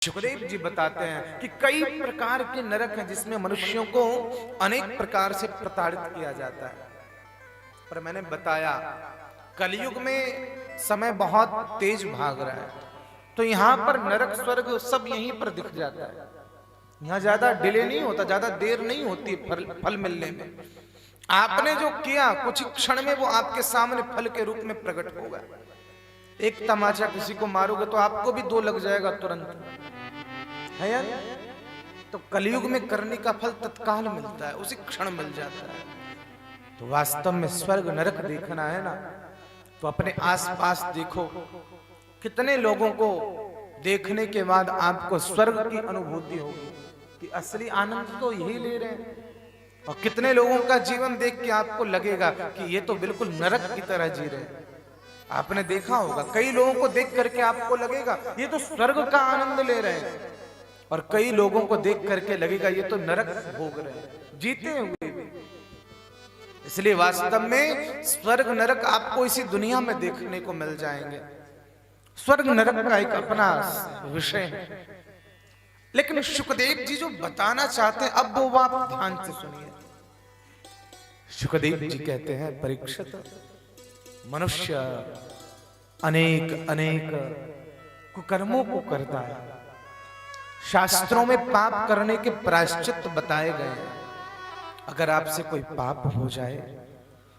सुखदेव जी बताते हैं कि कई प्रकार के नरक हैं जिसमें मनुष्यों को अनेक प्रकार से प्रताड़ित किया जाता है। पर मैंने बताया कलयुग में समय बहुत तेज भाग रहा है, तो यहाँ पर नरक स्वर्ग सब यहीं पर दिख जाता है। यहाँ ज्यादा डिले नहीं होता, ज्यादा देर नहीं होती फल मिलने में। आपने जो किया कुछ क्षण में वो आपके सामने फल के रूप में प्रकट होगा। एक तमाचा किसी को मारोगे तो आपको भी 2 लग जाएगा तुरंत, है यार। तो कलयुग में करने का फल तत्काल मिलता है, उसी क्षण मिल जाता है। तो वास्तव में स्वर्ग नरक देखना है ना, तो अपने आसपास देखो कितने लोगों को देखने के बाद आपको स्वर्ग की अनुभूति होगी कि असली आनंद तो यही ले रहे हैं, और कितने लोगों का जीवन देख के आपको लगेगा कि ये तो बिल्कुल नरक की तरह जी रहे हैं। आपने देखा होगा कई लोगों को देख करके आपको लगेगा ये तो स्वर्ग का आनंद ले रहे हैं, और कई लोगों को देख करके लगेगा ये तो नरक भोग रहे हैं, जीते हुए भी। इसलिए वास्तव में स्वर्ग नरक आपको इसी दुनिया में देखने को मिल जाएंगे। स्वर्ग नरक का एक अपना विषय है, लेकिन सुखदेव जी जो बताना चाहते हैं अब वो आप ध्यान से सुनिए। सुखदेव जी कहते हैं, परीक्षित, मनुष्य अनेक अनेक कुकर्मों को करता है। शास्त्रों में पाप करने के प्रायश्चित बताए गए हैं। अगर आपसे कोई पाप हो जाए,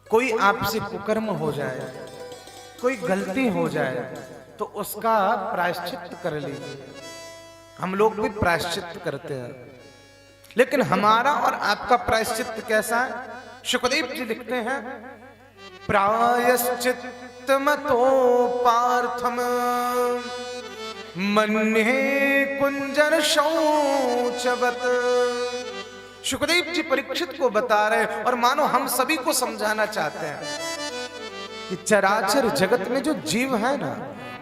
कोई आपसे कुकर्म हो जाए, कोई गलती हो जाए, तो उसका प्रायश्चित कर लीजिए। हम लोग भी प्रायश्चित करते हैं, लेकिन हमारा और आपका प्रायश्चित कैसा है? सुखदेव जी लिखते हैं, प्रायश्चित मतो पार्थम मन्ये कुंजर शौचवत। सुखदेव जी परीक्षित को बता रहे हैं, और मानो हम सभी को समझाना चाहते हैं कि चराचर जगत में जो जीव है ना,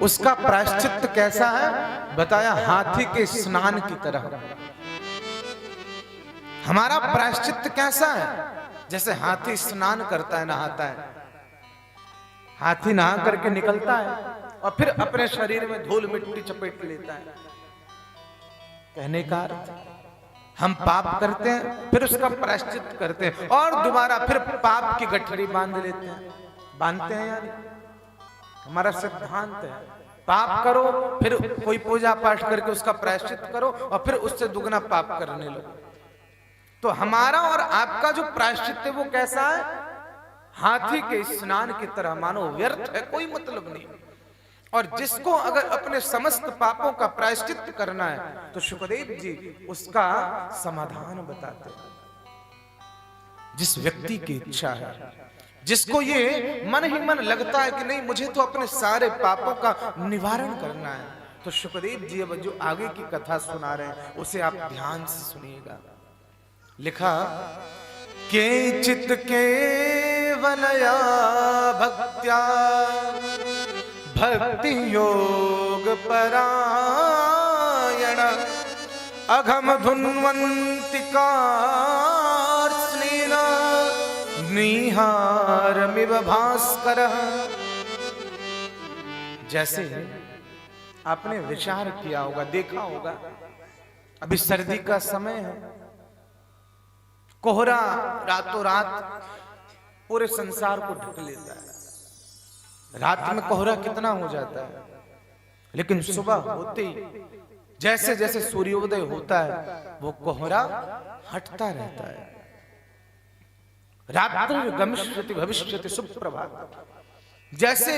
उसका प्रायश्चित कैसा है? बताया, हाथी के स्नान की तरह। हमारा प्रायश्चित कैसा है? जैसे हाथी स्नान करता है, नहाता है। हाथी नहा करके निकलता है और फिर अपने शरीर में धूल मिट्टी चपेट लेता है। कहने का अर्थ, हम पाप करते हैं, फिर उसका प्रायश्चित करते हैं, और दोबारा फिर पाप की गठरी बांध लेते हैं। बांधते हैं यार, हमारा सिद्धांत है। पाप करो, फिर कोई पूजा पाठ करके उसका प्रायश्चित करो, और फिर उससे दुगना पाप करने लगो। तो हमारा और आपका जो प्रायश्चित है वो कैसा है? हाथी के स्नान की तरह, मानो व्यर्थ है, कोई मतलब नहीं। और जिसको अगर अपने समस्त पापों का प्रायश्चित करना है, तो सुखदेव जी उसका समाधान बताते हैं। जिस व्यक्ति की इच्छा है, जिसको ये मन ही मन लगता है कि नहीं, मुझे तो अपने सारे पापों का निवारण करना है, तो सुखदेव जी अब जो आगे की कथा सुना रहे हैं उसे आप ध्यान से सुनिएगा। लिखा, केचित केवलया भक्त्या भक्ति योग परायण अघम धुन्वन्ति कार्त्स्नेन निहारमिव भास्करः। जैसे आपने विचार किया होगा, देखा होगा, अभी सर्दी का समय है, कोहरा रातों रात पूरे संसार को ढक लेता है। रात में कोहरा कितना हो जाता है, लेकिन सुबह होते ही जैसे जैसे सूर्योदय होता है वो कोहरा हटता रहता है। रात्रि गमिष्यति भविष्यति सुप्रभात। जैसे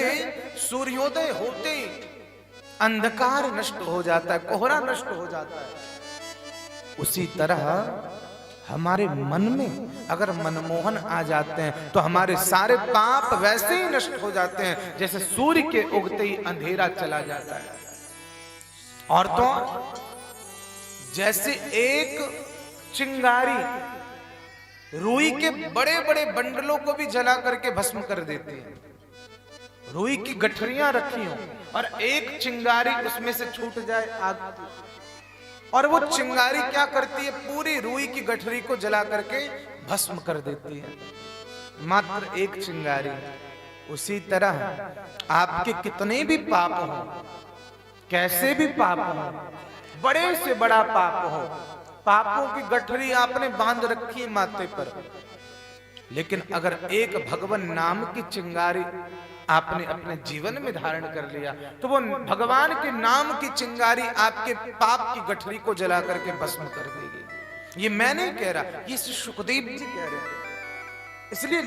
सूर्योदय होते ही अंधकार नष्ट हो जाता है, कोहरा नष्ट हो जाता है, उसी तरह हमारे मन में अगर मनमोहन आ जाते हैं तो हमारे सारे पाप वैसे ही नष्ट हो जाते हैं जैसे सूर्य के उगते ही अंधेरा चला जाता है। और तो जैसे एक चिंगारी रुई के बड़े बड़े बंडलों को भी जला करके भस्म कर देती है। रुई की गठरियां रखी हो और एक चिंगारी उसमें से छूट जाए आग, और वो चिंगारी क्या करती है? पूरी रुई की गठरी को जला करके भस्म कर देती है, मात्र एक चिंगारी। उसी तरह आपके कितने भी पाप हो, कैसे भी पाप हो, बड़े से बड़ा पाप हो, पापों की गठरी आपने बांध रखी है माथे पर, लेकिन अगर एक भगवान नाम की चिंगारी आपने अपने जीवन में धारण कर लिया, तो वो भगवान के नाम की चिंगारी आपके पाप की गठरी को जला करके भस्म कर देगी। ये मैं नहीं कह रहा, ये सुखदेव जी कह रहे हैं। इसलिए